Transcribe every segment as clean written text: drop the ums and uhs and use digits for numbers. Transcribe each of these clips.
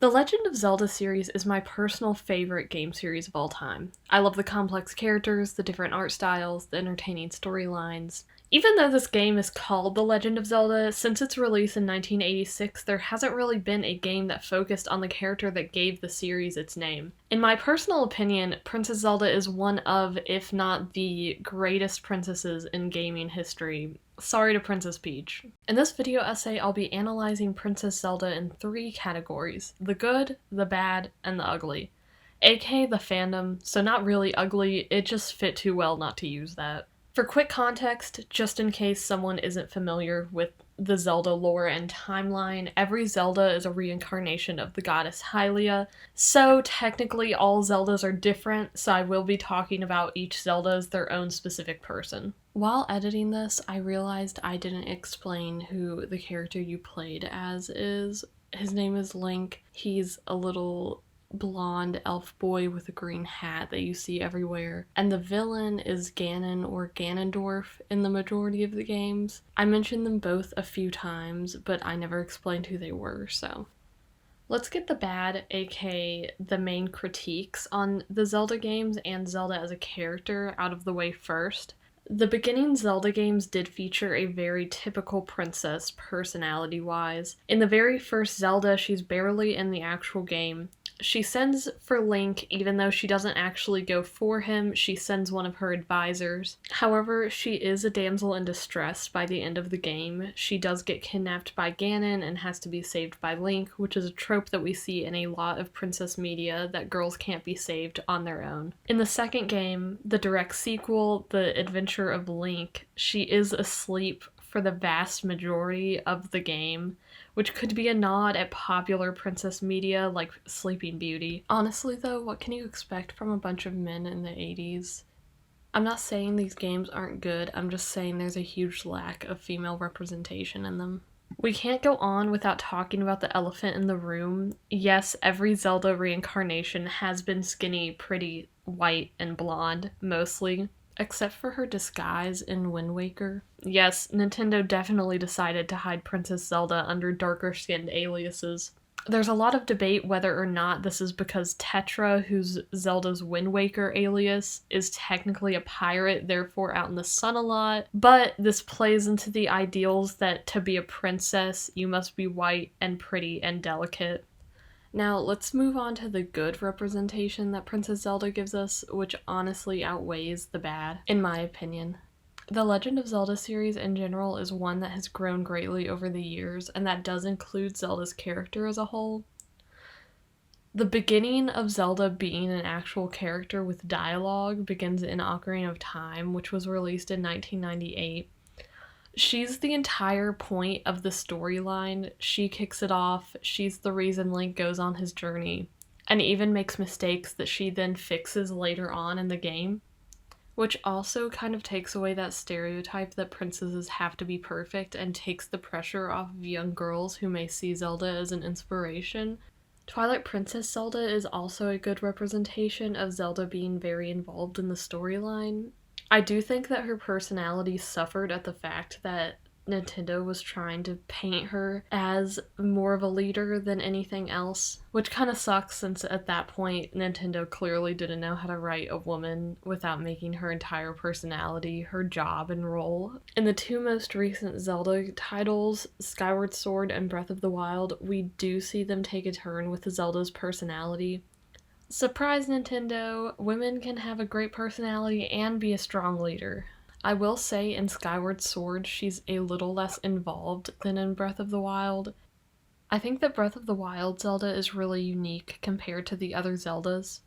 The Legend of Zelda series is my personal favorite game series of all time. I love the complex characters, the different art styles, the entertaining storylines. Even though this game is called The Legend of Zelda, since its release in 1986, there hasn't really been a game that focused on the character that gave the series its name. In my personal opinion, Princess Zelda is one of, if not the greatest princesses in gaming history. Sorry to Princess Peach. In this video essay, I'll be analyzing Princess Zelda in 3 categories: the good, the bad, and the ugly. aka the fandom, so not really ugly, it just fit too well not to use that. For quick context, just in case someone isn't familiar with the Zelda lore and timeline, every Zelda is a reincarnation of the goddess Hylia, so technically all Zeldas are different, so I will be talking about each Zelda as their own specific person. While editing this, I realized I didn't explain who the character you played as is. His name is Link. He's a little blonde elf boy with a green hat that you see everywhere. And the villain is Ganon or Ganondorf in the majority of the games. I mentioned them both a few times, but I never explained who they were, so. Let's get the bad, aka the main critiques on the Zelda games and Zelda as a character out of the way first. The beginning Zelda games did feature a very typical princess personality-wise. In the very first Zelda, she's barely in the actual game. She sends for Link, even though she doesn't actually go for him, she sends one of her advisors. However, she is a damsel in distress by the end of the game. She does get kidnapped by Ganon and has to be saved by Link, which is a trope that we see in a lot of princess media, that girls can't be saved on their own. In the second game, the direct sequel, The Adventure of Link, she is asleep for the vast majority of the game, which could be a nod at popular princess media like Sleeping Beauty. Honestly though, what can you expect from a bunch of men in the 80s? I'm not saying these games aren't good, I'm just saying there's a huge lack of female representation in them. We can't go on without talking about the elephant in the room. Yes, every Zelda reincarnation has been skinny, pretty, white, and blonde, mostly. Except for her disguise in Wind Waker. Yes, Nintendo definitely decided to hide Princess Zelda under darker-skinned aliases. There's a lot of debate whether or not this is because Tetra, who's Zelda's Wind Waker alias, is technically a pirate, therefore out in the sun a lot, but this plays into the ideals that to be a princess, you must be white and pretty and delicate. Now, let's move on to the good representation that Princess Zelda gives us, which honestly outweighs the bad, in my opinion. The Legend of Zelda series in general is one that has grown greatly over the years, and that does include Zelda's character as a whole. The beginning of Zelda being an actual character with dialogue begins in Ocarina of Time, which was released in 1998. She's the entire point of the storyline. She kicks it off. She's the reason Link goes on his journey, and even makes mistakes that she then fixes later on in the game, which also kind of takes away that stereotype that princesses have to be perfect and takes the pressure off of young girls who may see Zelda as an inspiration. Twilight Princess Zelda is also a good representation of Zelda being very involved in the storyline. I do think that her personality suffered at the fact that Nintendo was trying to paint her as more of a leader than anything else, which kind of sucks since at that point Nintendo clearly didn't know how to write a woman without making her entire personality her job and role. In the 2 most recent Zelda titles, Skyward Sword and Breath of the Wild, we do see them take a turn with Zelda's personality. Surprise, Nintendo! Women can have a great personality and be a strong leader. I will say in Skyward Sword she's a little less involved than in Breath of the Wild. I think that Breath of the Wild Zelda is really unique compared to the other Zeldas.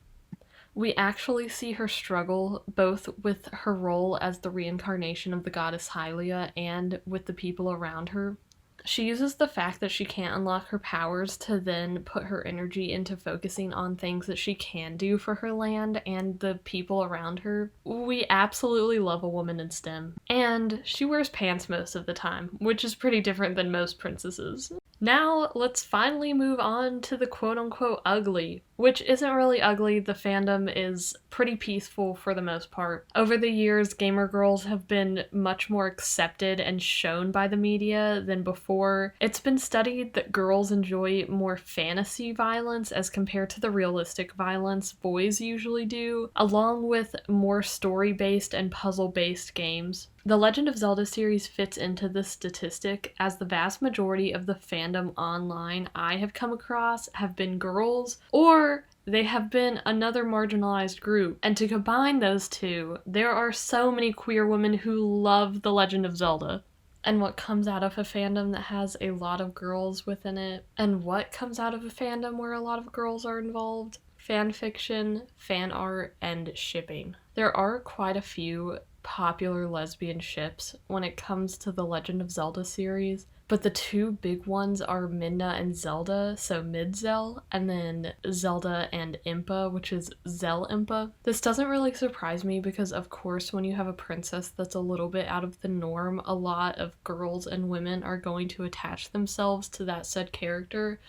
We actually see her struggle both with her role as the reincarnation of the goddess Hylia and with the people around her. She uses the fact that she can't unlock her powers to then put her energy into focusing on things that she can do for her land and the people around her. We absolutely love a woman in STEM. And she wears pants most of the time, which is pretty different than most princesses. Now, let's finally move on to the quote-unquote ugly, which isn't really ugly. The fandom is pretty peaceful for the most part. Over the years, gamer girls have been much more accepted and shown by the media than before. It's been studied that girls enjoy more fantasy violence as compared to the realistic violence boys usually do, along with more story-based and puzzle-based games. The Legend of Zelda series fits into this statistic, as the vast majority of the fandom online I have come across have been girls, or they have been another marginalized group. And to combine those two, there are so many queer women who love The Legend of Zelda. And what comes out of a fandom that has a lot of girls within it, and what comes out of a fandom where a lot of girls are involved? Fan fiction, fan art, and shipping. There are quite a few popular lesbian ships when it comes to the Legend of Zelda series, but the two big ones are Midna and Zelda, so Mid-Zel, and then Zelda and Impa, which is Zel-Impa. This doesn't really surprise me because, of course, when you have a princess that's a little bit out of the norm, a lot of girls and women are going to attach themselves to that said character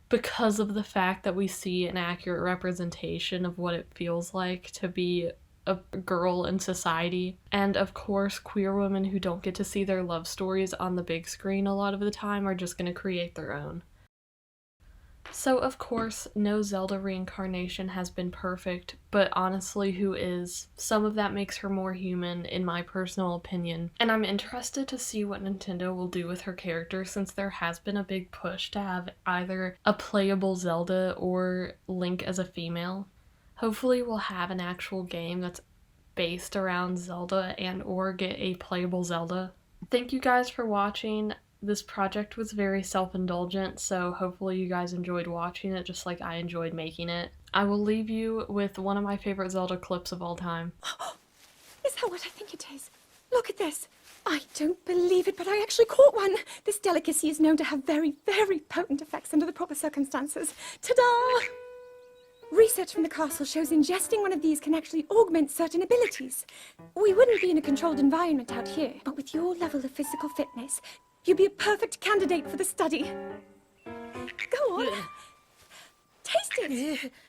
because of the fact that we see an accurate representation of what it feels like to be a girl in society. And of course, queer women who don't get to see their love stories on the big screen a lot of the time are just going to create their own. So of course, no Zelda reincarnation has been perfect, but honestly, who is? Some of that makes her more human, in my personal opinion. And I'm interested to see what Nintendo will do with her character, since there has been a big push to have either a playable Zelda or Link as a female. Hopefully we'll have an actual game that's based around Zelda and or get a playable Zelda. Thank you guys for watching. This project was very self-indulgent, so hopefully you guys enjoyed watching it just like I enjoyed making it. I will leave you with one of my favorite Zelda clips of all time. Is that what I think it is? Look at this. I don't believe it, but I actually caught one. This delicacy is known to have very, very potent effects under the proper circumstances. Ta-da! Research from the castle shows ingesting one of these can actually augment certain abilities. We wouldn't be in a controlled environment out here, but with your level of physical fitness, you'd be a perfect candidate for the study. Go on. Taste it.